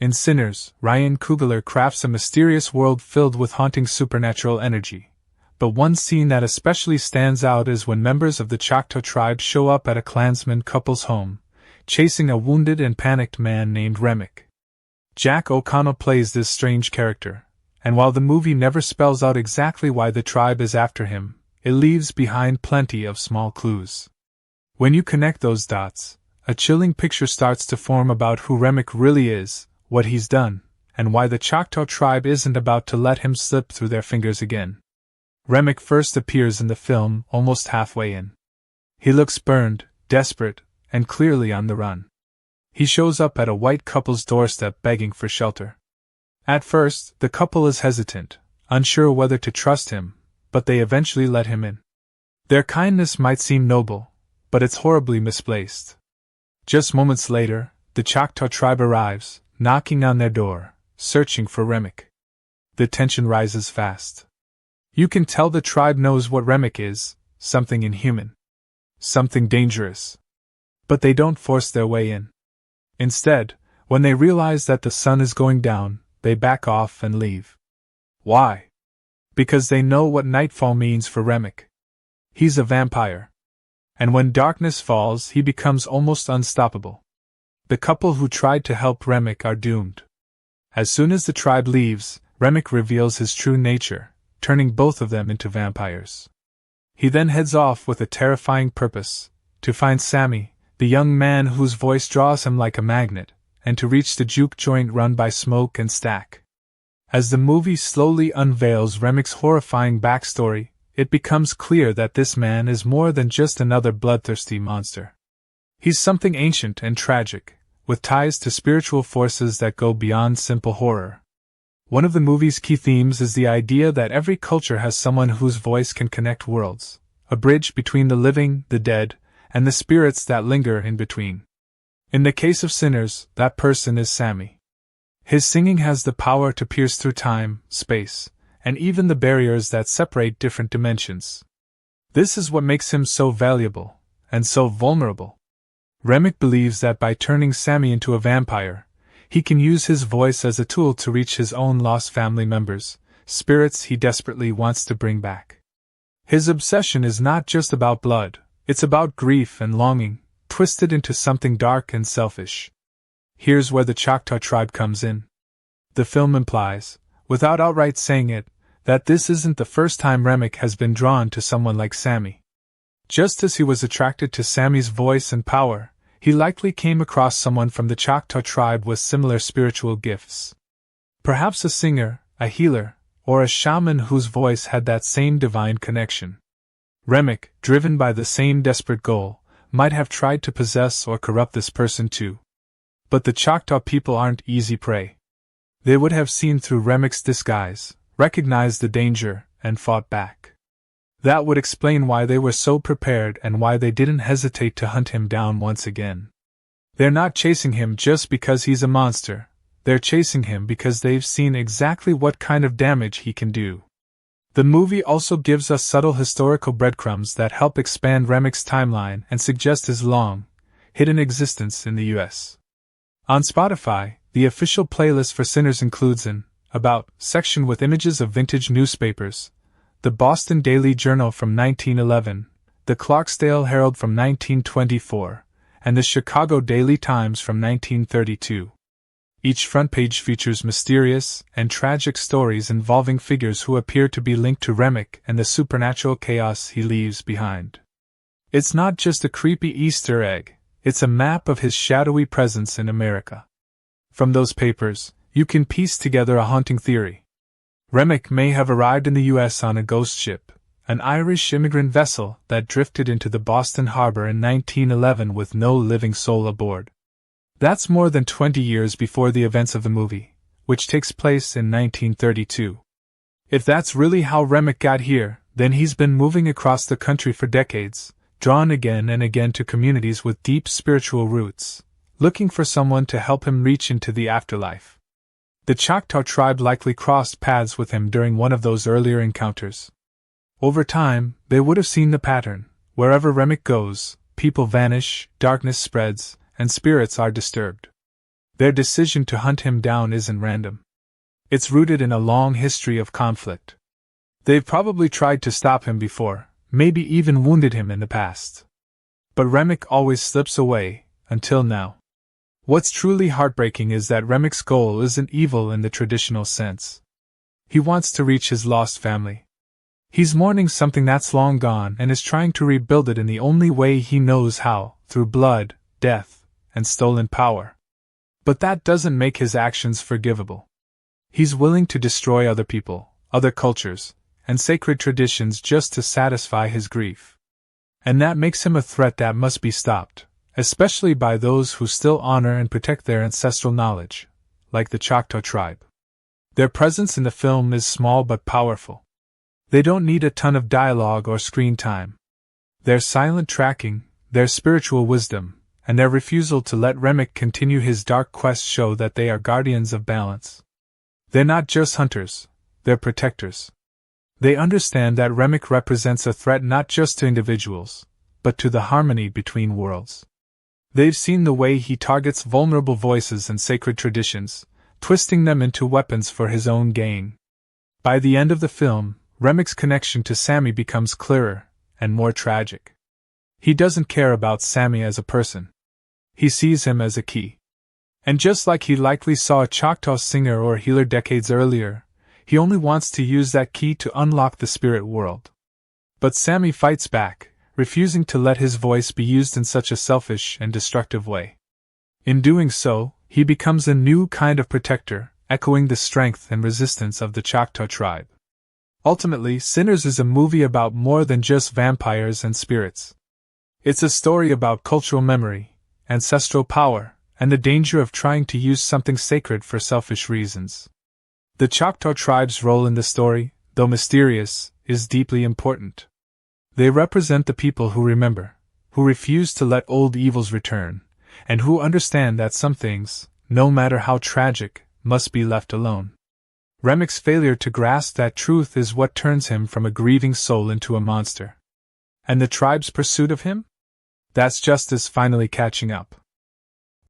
In Sinners, Ryan Coogler crafts a mysterious world filled with haunting supernatural energy. But one scene that especially stands out is when members of the Choctaw tribe show up at a Klansman couple's home, chasing a wounded and panicked man named Remmick. Jack O'Connell plays this strange character, and while the movie never spells out exactly why the tribe is after him, it leaves behind plenty of small clues. When you connect those dots, a chilling picture starts to form about who Remmick really is, what he's done, and why the Choctaw tribe isn't about to let him slip through their fingers again. Remmick first appears in the film almost halfway in. He looks burned, desperate, and clearly on the run. He shows up at a white couple's doorstep begging for shelter. At first, the couple is hesitant, unsure whether to trust him, but they eventually let him in. Their kindness might seem noble, but it's horribly misplaced. Just moments later, the Choctaw tribe arrives, knocking on their door, searching for Remmick. The tension rises fast. You can tell the tribe knows what Remmick is, something inhuman. Something dangerous. But they don't force their way in. Instead, when they realize that the sun is going down, they back off and leave. Why? Because they know what nightfall means for Remmick. He's a vampire. And when darkness falls, he becomes almost unstoppable. The couple who tried to help Remmick are doomed. As soon as the tribe leaves, Remmick reveals his true nature, turning both of them into vampires. He then heads off with a terrifying purpose: to find Sammy, the young man whose voice draws him like a magnet, and to reach the juke joint run by Smoke and Stack. As the movie slowly unveils Remmick's horrifying backstory, it becomes clear that this man is more than just another bloodthirsty monster. He's something ancient and tragic, with ties to spiritual forces that go beyond simple horror. One of the movie's key themes is the idea that every culture has someone whose voice can connect worlds, a bridge between the living, the dead, and the spirits that linger in between. In the case of Sinners, that person is Sammy. His singing has the power to pierce through time, space, and even the barriers that separate different dimensions. This is what makes him so valuable, and so vulnerable. Remmick believes that by turning Sammy into a vampire, he can use his voice as a tool to reach his own lost family members, spirits he desperately wants to bring back. His obsession is not just about blood, it's about grief and longing, twisted into something dark and selfish. Here's where the Choctaw tribe comes in. The film implies, without outright saying it, that this isn't the first time Remmick has been drawn to someone like Sammy. Just as he was attracted to Sammy's voice and power, he likely came across someone from the Choctaw tribe with similar spiritual gifts. Perhaps a singer, a healer, or a shaman whose voice had that same divine connection. Remmick, driven by the same desperate goal, might have tried to possess or corrupt this person too. But the Choctaw people aren't easy prey. They would have seen through Remmick's disguise, recognized the danger, and fought back. That would explain why they were so prepared and why they didn't hesitate to hunt him down once again. They're not chasing him just because he's a monster, they're chasing him because they've seen exactly what kind of damage he can do. The movie also gives us subtle historical breadcrumbs that help expand Remmick's timeline and suggest his long, hidden existence in the U.S. On Spotify, the official playlist for Sinners includes an About section with images of vintage newspapers, the Boston Daily Journal from 1911, the Clarksdale Herald from 1924, and the Chicago Daily Times from 1932. Each front page features mysterious and tragic stories involving figures who appear to be linked to Remmick and the supernatural chaos he leaves behind. It's not just a creepy Easter egg, it's a map of his shadowy presence in America. From those papers, you can piece together a haunting theory. Remmick may have arrived in the U.S. on a ghost ship, an Irish immigrant vessel that drifted into the Boston harbor in 1911 with no living soul aboard. That's more than 20 years before the events of the movie, which takes place in 1932. If that's really how Remmick got here, then he's been moving across the country for decades, drawn again and again to communities with deep spiritual roots, looking for someone to help him reach into the afterlife. The Choctaw tribe likely crossed paths with him during one of those earlier encounters. Over time, they would have seen the pattern. Wherever Remmick goes, people vanish, darkness spreads, and spirits are disturbed. Their decision to hunt him down isn't random. It's rooted in a long history of conflict. They've probably tried to stop him before, maybe even wounded him in the past. But Remmick always slips away, until now. What's truly heartbreaking is that Remmick's goal isn't evil in the traditional sense. He wants to reach his lost family. He's mourning something that's long gone and is trying to rebuild it in the only way he knows how, through blood, death, and stolen power. But that doesn't make his actions forgivable. He's willing to destroy other people, other cultures, and sacred traditions just to satisfy his grief. And that makes him a threat that must be stopped, especially by those who still honor and protect their ancestral knowledge, like the Choctaw tribe. Their presence in the film is small but powerful. They don't need a ton of dialogue or screen time. Their silent tracking, their spiritual wisdom, and their refusal to let Remmick continue his dark quest show that they are guardians of balance. They're not just hunters, they're protectors. They understand that Remmick represents a threat not just to individuals, but to the harmony between worlds. They've seen the way he targets vulnerable voices and sacred traditions, twisting them into weapons for his own gain. By the end of the film, Remmick's connection to Sammy becomes clearer and more tragic. He doesn't care about Sammy as a person. He sees him as a key. And just like he likely saw a Choctaw singer or healer decades earlier, he only wants to use that key to unlock the spirit world. But Sammy fights back, refusing to let his voice be used in such a selfish and destructive way. In doing so, he becomes a new kind of protector, echoing the strength and resistance of the Choctaw tribe. Ultimately, Sinners is a movie about more than just vampires and spirits. It's a story about cultural memory, ancestral power, and the danger of trying to use something sacred for selfish reasons. The Choctaw tribe's role in the story, though mysterious, is deeply important. They represent the people who remember, who refuse to let old evils return, and who understand that some things, no matter how tragic, must be left alone. Remmick's failure to grasp that truth is what turns him from a grieving soul into a monster. And the tribe's pursuit of him? That's justice finally catching up.